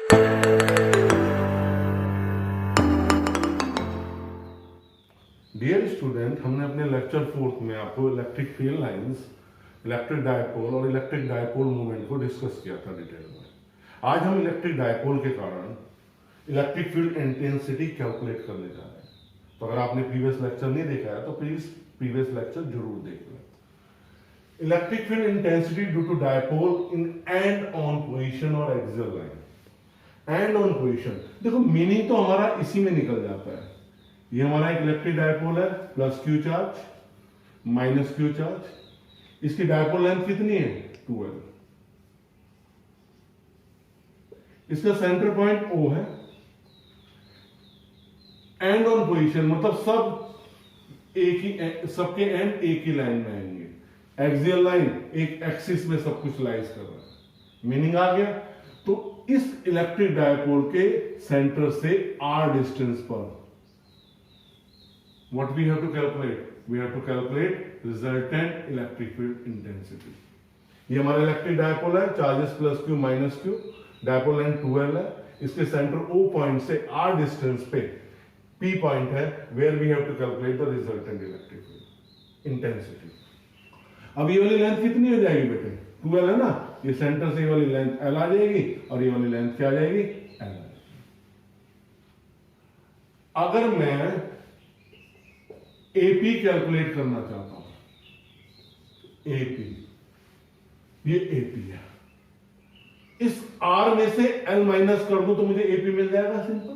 Dear student, हमने अपने lecture 4 में आपको electric field lines, electric dipole और इलेक्ट्रिक डायपोल मूवमेंट को डिस्कस किया था डिटेल में। आज हम इलेक्ट्रिक डायपोल के कारण इलेक्ट्रिक फील्ड इंटेंसिटी कैलकुलेट करने जा रहे हैं। तो अगर आपने प्रीवियस लेक्चर नहीं देखा है तो प्लीज प्रीवियस लेक्चर जरूर देख लें। Electric field intensity due to dipole in end on position और axial line. End on position, देखो मीनिंग तो हमारा इसी में निकल जाता है। ये हमारा एक इलेक्ट्रिक डायपोल है, plus Q charge minus Q charge. इसकी डायपोल लेंथ कितनी है? 12। इसका सेंटर पॉइंट O है। एंड ऑन पोजीशन मतलब सब एक ही, सबके एंड एक ही लाइन में आएंगे। एक्सियल लाइन एक एक्सिस में सब कुछ लाइज कर रहा है। मीनिंग आ गया? तो इस इलेक्ट्रिक डायपोल के सेंटर से r डिस्टेंस पर what we have to calculate? We have to calculate resultant electric field intensity. ये हमारा इलेक्ट्रिक डायपोल है, charges plus Q minus Q, dipole length 12 है। इसके सेंटर O पॉइंट से r डिस्टेंस पे P पॉइंट है, where we have to calculate the resultant electric field intensity. अब ये वाली लेंथ कितनी हो जाएगी बेटे? 12 है ना, ये सेंटर से ये वाली लेंथ L आ जाएगी और ये वाली लेंथ क्या आ जाएगी? L आ जाएगी। अगर मैं AP कैलकुलेट करना चाहता हूं, AP, ये AP है, इस R में से L माइनस कर दूं तो मुझे AP मिल जाएगा simple.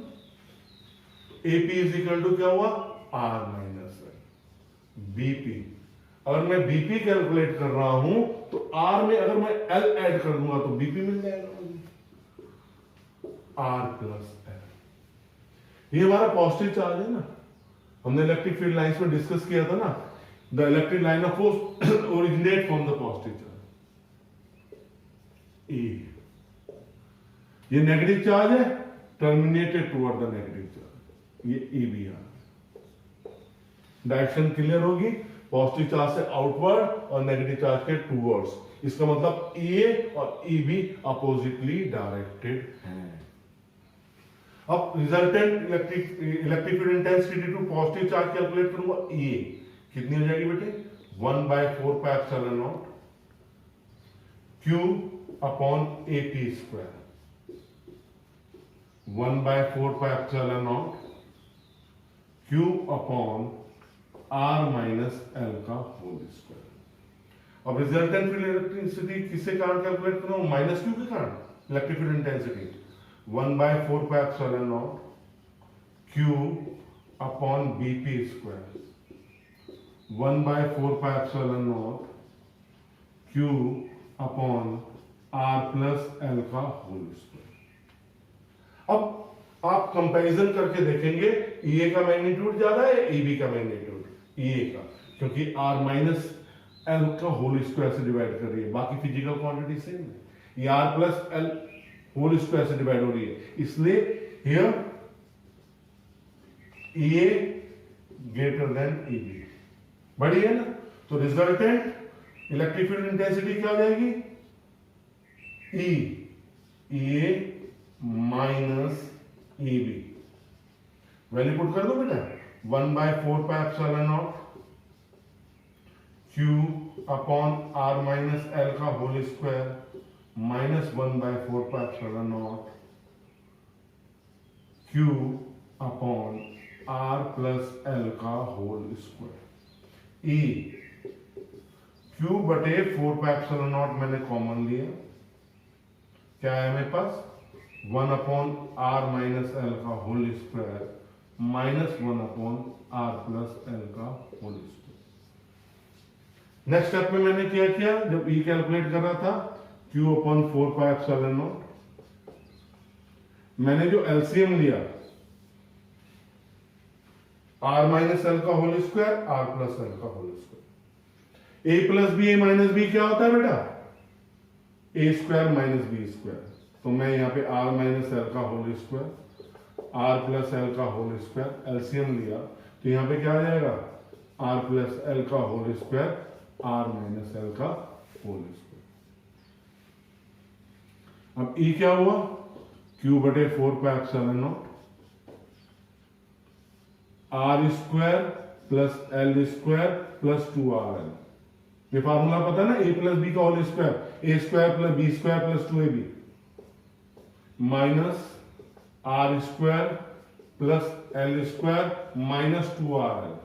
AP is equal to क्या हुआ? R minus L, BP। अगर मैं BP कैलकुलेट कर रहा हूं तो R में अगर मैं L ऐड कर दूंगा तो BP मिल जाएगा मुझे, R प्लस L। ये हमारा पॉजिटिव चार्ज है ना, हमने इलेक्ट्रिक फील्ड लाइंस में डिस्कस किया था ना। The electric line of force originate from the positive charge E। ये नेगेटिव चार्ज है, terminated toward the negative charge, ये EBR। डायरेक्शन क्लियर होगी, पॉजिटिव चार्ज से आउटवर्ड और नेगेटिव चार्ज के टुवर्ड्स। इसका मतलब EA और EB अपोजिटली डायरेक्टेड हैं। अब resultant electric field intensity to positive charge calculate करूंगा। E कितनी हो जाएगी बेटे? 1/4 pi epsilon naught Q upon AP square. 1/4 pi epsilon naught Q upon R minus L का होल स्क्वायर। अब रिजल्टेंट फील्ड इलेक्ट्रिसिटी किसके कारण कैलकुलेट करूं? माइनस Q के कारण electric field intensity 1/4 pi epsilon naught Q upon BP square. 1/4 pi epsilon naught Q upon R plus L का whole square. अब आप कंपैरिजन करके देखेंगे, EA का मैग्नीट्यूड ज्यादा है, EB का मैग्नीट्यूड EA का, क्योंकि R माइनस L का होल स्क्वायर से डिवाइड कर रही है। बाकी फिजिकल क्वांटिटी सेम है, ये R plus L whole square से डिवाइड हो रही है, इसलिए here EA greater than EB। बड़ी है ना, तो रिजल्टेंट इलेक्ट्रिक फील्ड इंटेंसिटी क्या हो जाएगी? EA minus EB। Value put कर दो बेटा, 1/4 pi epsilon naught Q upon R minus L का whole square minus 1/4 pi epsilon naught Q upon R plus L का होल स्क्वायर। E Q बटे 4 pi epsilon naught मैंने common लिया, क्या है मेरे पास? 1 अपॉन R माइनस L का whole square minus 1 upon R plus L का होल स्क्वायर। नेक्स्ट स्टेप में मैंने क्या किया? जब E कैलकुलेट कर रहा था, Q upon 4 pi epsilon naught, मैंने जो एलसीएम लिया R माइनस L का whole square, R plus L का whole square. A plus B, A minus B क्या होता है बेटा? A square minus B square. तो मैं यहाँ पे R माइनस L का whole square, R plus L का होल स्क्वायर एलसीएम लिया, तो यहाँ पे क्या आ जाएगा? R प्लस L का whole square, R minus L का होल स्क्वायर। अब E क्या हुआ? क्यू बटे 4 pi epsilon nought r square plus L square plus 2RL। ये फार्मूला पता है ना, ए प्लस बी का whole square, a square plus b square plus 2AB minus r square plus L square minus 2RL।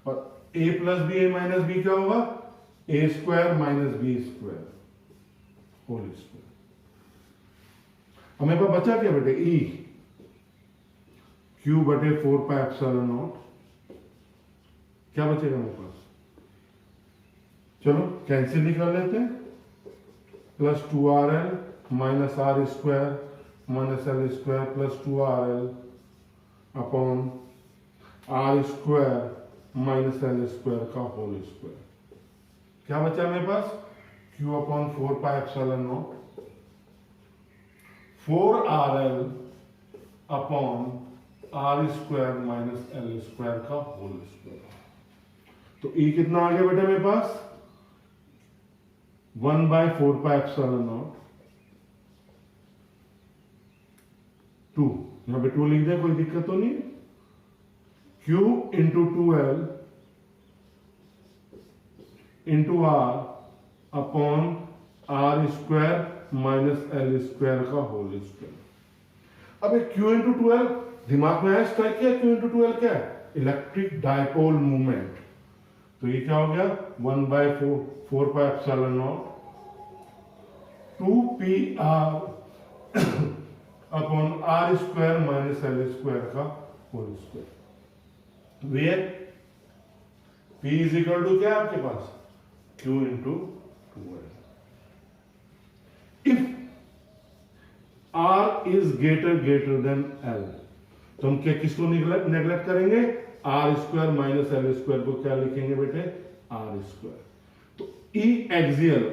और a plus b a minus b क्या होगा, a square minus b square whole square. हमें पास बचा क्या बेटे, E Q बटे 4 pi epsilon not, क्या बचेगा मेरे पास, चलो कैंसिल ही कर लेते हैं, plus 2RL minus r square minus L square plus 2RL upon are square minus L square का होल स्क्वायर। क्या बचा मेरे पास, q upon 4 pi epsilon nought 4RL upon are square minus L square का whole square. तो e कितना आ गया बेटा मेरे पास, 1/4 पाई एप्सिलॉन नॉट 2, यहां पे 2 लिख दे, कोई दिक्कत तो नहीं। Q into 2L into R upon are square minus L square का होल स्क्वायर। अब Q इंटू 2L दिमाग में आया, स्ट्राइक किया, Q इंटू 2L क्या है, इलेक्ट्रिक डायपोल मूवमेंट। तो ये क्या हो गया, 1/4 pi epsilon nought 2PR upon are square minus L square का whole square, where P is equal to क्या है आपके पास, Q into 2L। If R is greater than L, तो हम क्या किसको नेग्लेक्ट करेंगे, r square minus L square को क्या लिखेंगे बेटे, आर स्क्वायर। तो ई एक्सियल,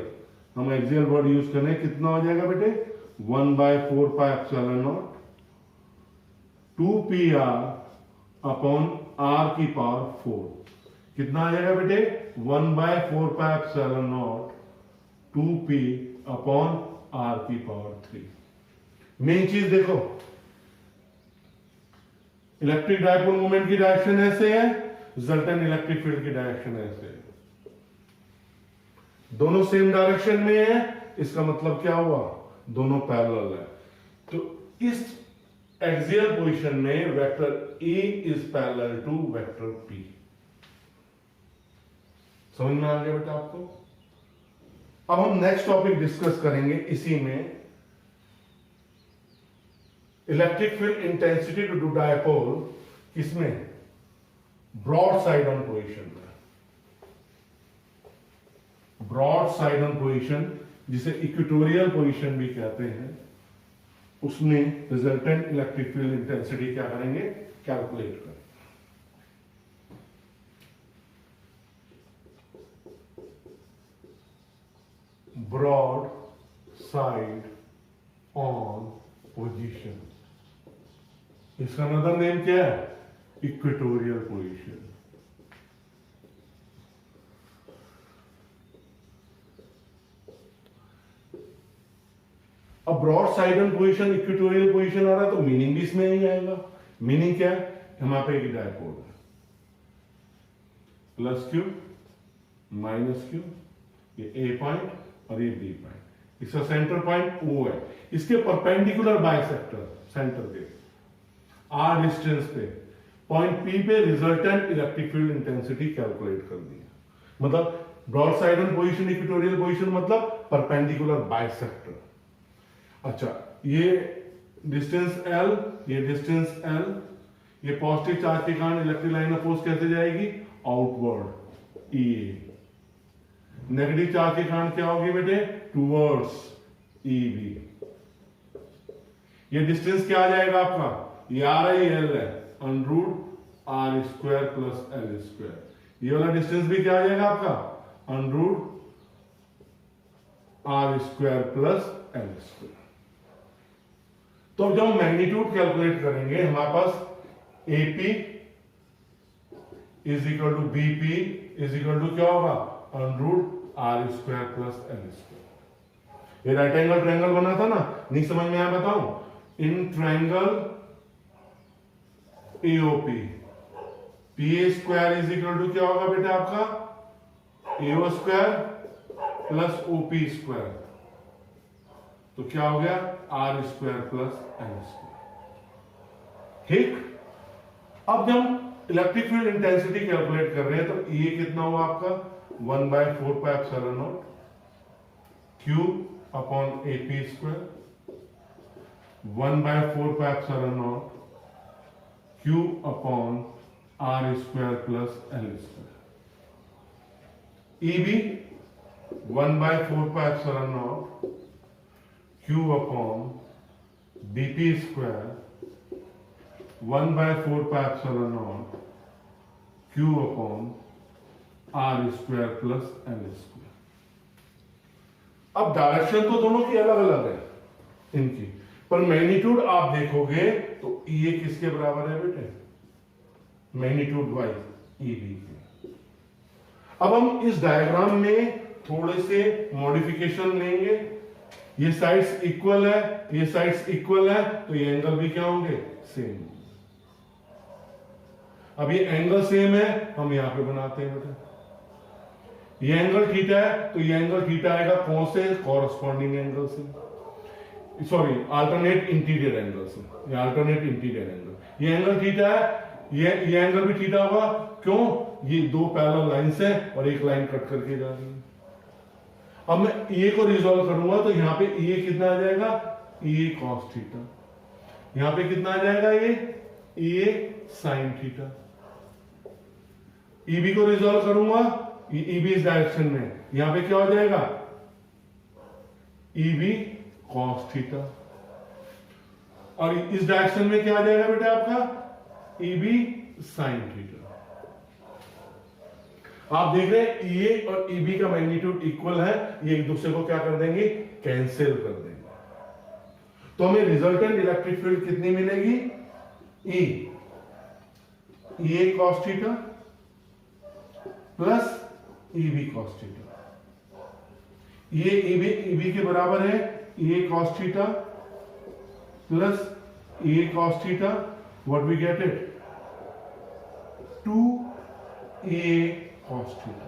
हम एक्सियल वर्ड यूज करें, कितना हो जाएगा बेटे, 1/4 pi epsilon nought 2PR upon R की पावर 4। कितना आ जाएगा बेटे, 1/4 pi epsilon naught 2P upon R की पावर 3। मेन चीज देखो, इलेक्ट्रिक डायपोल मूवमेंट की डायरेक्शन ऐसे है, रिजल्टेंट इलेक्ट्रिक फील्ड की डायरेक्शन ऐसे है, दोनों सेम डायरेक्शन में है, इसका मतलब क्या हुआ, दोनों पैरेलल है। तो इस एक्सियल पोजीशन में vector A is parallel to vector P. समझ में आ गया बेटा आपको। अब हम नेक्स्ट टॉपिक डिस्कस करेंगे इसी में, electric field intensity to dipole, किसमें, ब्रॉड साइड ऑन पोजीशन में। ब्रॉड साइड ऑन पोजीशन, जिसे इक्वेटोरियल पोजीशन भी कहते हैं, उसमें रिजल्टेंट इलेक्ट्रिक फील्ड इंटेंसिटी क्या करेंगे, कैलकुलेट करें। ब्रॉड साइड ऑन पोजीशन, इसका अनदर नेम क्या है, इक्वेटोरियल पोजीशन। अब broad side on position, equatorial position आ रहा है, तो मीनिंग भी इसमें ही आएगा। मीनिंग क्या है, हमारे पे एक डायपोल है, प्लस क्यू माइनस क्यू, ये ए पॉइंट और ये बी पॉइंट, इसका सेंटर पॉइंट ओ है, इसके परपेंडिकुलर बाइसेक्टर सेंटर पे आर डिस्टेंस पे पॉइंट पी पे resultant electric field intensity calculate कर दी। मतलब broad side on position, equatorial position मतलब परपेंडिकुलर बाइसेक्टर। अच्छा, ये डिस्टेंस L, ये डिस्टेंस L, ये पॉजिटिव चार्ज के कारण इलेक्ट्रिक लाइन ऑफ फोर्स कैसे जाएगी, आउटवर्ड E। नेगेटिव चार्ज के कारण क्या होगी बेटे, टूवर्ड्स EB। ये डिस्टेंस क्या आ जाएगा आपका, ये R है, ये L है, √ R square plus L square. ये वाला डिस्टेंस भी क्या आ जाएगा आपका, √ R square plus L square. तो जब हम मैग्नीट्यूड कैलकुलेट करेंगे, हमारे पास AP is equal to BP is equal to क्या होगा, √ R square plus L square. ये राइट एंगल ट्रायंगल बना था ना, नहीं समझ में आया बताऊं? In triangle AOP P square is equal to क्या होगा बेटा आपका? AO square plus OP square, तो क्या हो गया? R square plus L square. ठीक, अब जब इलेक्ट्रिक फील्ड इंटेंसिटी कैलकुलेट कर रहे हैं तो ये कितना हुआ आपका? 1/4πε0 q upon AP square, 1/4πε0 q upon are square plus L square. EB 1/4πε0 q upon BP square, 1/4πε0 q upon are square plus L square. अब डायरेक्शन तो दोनों की अलग अलग है इनकी, पर मैग्नीट्यूड आप देखोगे तो ये किसके बराबर है बेटे? मैग्नीट्यूड वाइज ईबी के। अब हम इस डायग्राम में थोड़े से मॉडिफिकेशन लेंगे। ये साइड्स इक्वल है, ये साइड्स इक्वल है, तो ये एंगल भी क्या होंगे? सेम। अब ये एंगल सेम है, हम यहां पे बनाते हैं बेटा। ये एंगल थीटा है, तो ये एंगल थीटा आएगा कौन से? कॉरस्पॉन्डिंग एंगल से, सॉरी अल्टरनेट इंटीरियर एंगल से, ये अल्टरनेट इंटीरियर एंगल। ये एंगल थीटा है, ये एंगल भी थीटा होगा। क्यों? ये दो पैरेलल लाइंस है और एक लाइन कट करके जा रही है। अब मैं ए को रिजॉल्व करूंगा तो यहां पे ए कितना आ जाएगा? ए कॉस थीटा। यहां पे कितना आ जाएगा? ए साइन थीटा। ईबी को रिजॉल्व करूंगा ईबी इस डायरेक्शन में, यहां पे क्या हो जाएगा? EB cos theta. और इस डायरेक्शन में क्या आ जाएगा बेटा आपका? EB sine theta. आप देख रहे हैं ए और ईबी का मैग्नीट्यूड इक्वल है, ये एक दूसरे को क्या कर देंगे? कैंसिल कर देंगे। तो हमें रिजल्टेंट इलेक्ट्रिक फील्ड कितनी मिलेगी? A cos theta plus EB cos theta. ये ईबी के बराबर है a cos theta plus a cos theta. What we get it? 2a cos theta.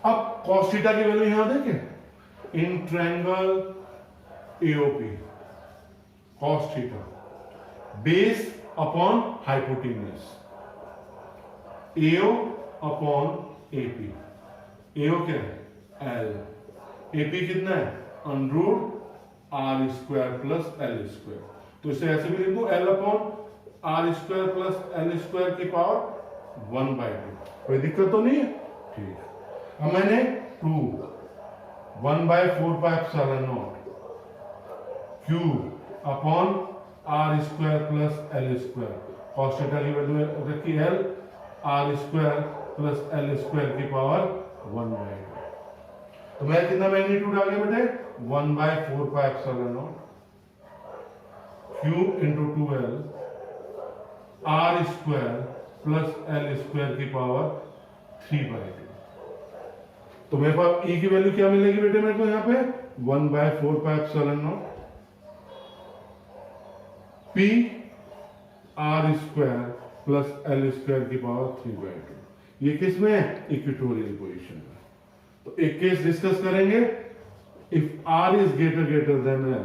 अब cos थीटा की वैल्यू यहां देखें, in triangle AOP cos theta base upon hypotenuse, AO upon AP. AO क्या है? एल। एपी कितना है? √ R square plus L square. तो इसे ऐसे भी लिख दो, l upon are square plus L square की पावर 1/2। कोई दिक्कत तो नहीं है? ठीक। अब मैंने 1/4πε0 q upon are square plus L square, cos theta की वैल्यू रखी l, r square plus L square की पावर 1/2। तो मैं कितना मैग्नीट्यूड आ गया बेटे? 1/4πε0 q into 2l r square plus L square की पावर 3/2। तो मेरे पास e की वैल्यू क्या मिलेगी बेटे मेरे को यहां पे? 1/4πε0 p R square plus L square की पावर 3/2। ये किस में है? इक्वेटोरियल पोजीशन में। तो एक केस डिस्कस करेंगे। If r is greater than l,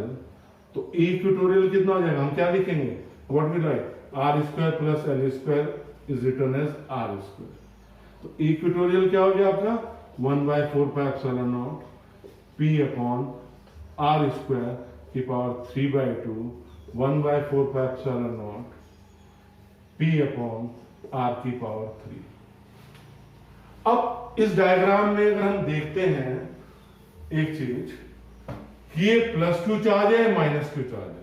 तो इक्वेटोरियल कितना हो जाएगा? हम क्या लिखेंगे? What we write? R square plus L square is written as R square. तो इक्वेटोरियल क्या हो गया आपका? 1/4πε0 p अपॉन आर स्क्वायर की पावर 3/2, 1/4πε0 p अपॉन आर की पावर 3। अब इस डायग्राम में अगर हम देखते हैं एक चीज कि ये प्लस क्यू चार्ज है, माइनस क्यू चार्ज है।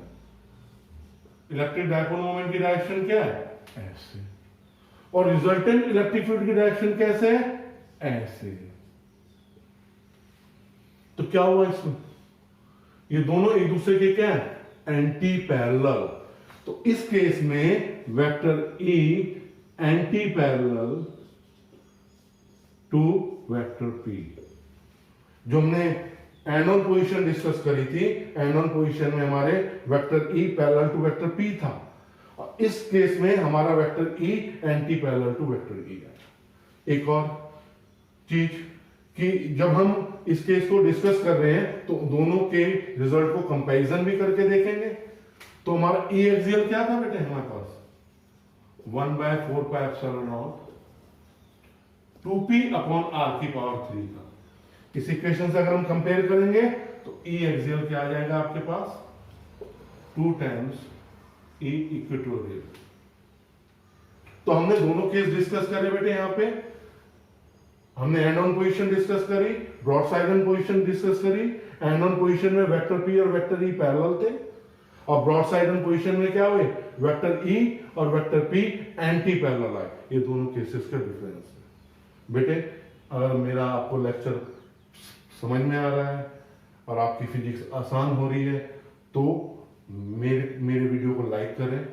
इलेक्ट्रिक डायपोल मोमेंट की डायरेक्शन क्या है? ऐसे। और रिजल्टेंट इलेक्ट्रिक फील्ड की डायरेक्शन कैसे है? ऐसे। तो क्या हुआ इसमें? ये दोनों एक दूसरे के क्या है? Anti parallel. तो इस केस में vector E anti parallel to vector P। जो हमने एंड ऑन पोजीशन डिस्कस करी थी, एंड ऑन पोजीशन में हमारे vector E parallel to vector P था, और इस केस में हमारा vector E anti parallel to vector E है। एक और चीज कि जब हम इस केस को डिस्कस कर रहे हैं तो दोनों के रिजल्ट को कंपैरिजन भी करके देखेंगे। तो हमारा ई एक्सियल क्या था बेटे हमारे पास 1/4 pi epsilon naught 2p upon r की पावर 3 का। इस इक्वेशन से अगर हम कंपेयर करेंगे तो ई एक्सियल क्या आ जाएगा आपके पास 2 टाइम्स ई इक्वेटोरियल। तो हमने दोनों केस डिस्कस करे बेटे, यहां पे हमने एंड ऑन पोजीशन डिस्कस करी, broad side on position discuss करी। एंड ऑन पोजीशन में वेक्टर पी और वेक्टर ई पैरेलल थे, और ब्रॉड साइड ऑन पोजीशन में क्या हुए, वेक्टर ई और वेक्टर पी एंटी पैरेलल आए। ये दोनों केसेस का डिफरेंस है बेटे। अगर मेरा आपको लेक्चर समझ में आ रहा है और आपकी फिजिक्स आसान हो रही है तो मेरे वीडियो को लाइक करें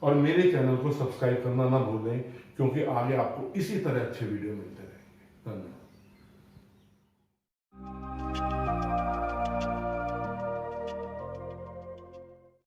और मेरे चैनल को सब्सक्राइब करना ना भूलें, क्योंकि आगे आपको इसी तरह अच्छे वीडियो मिलते रहेंगे। धन्यवाद।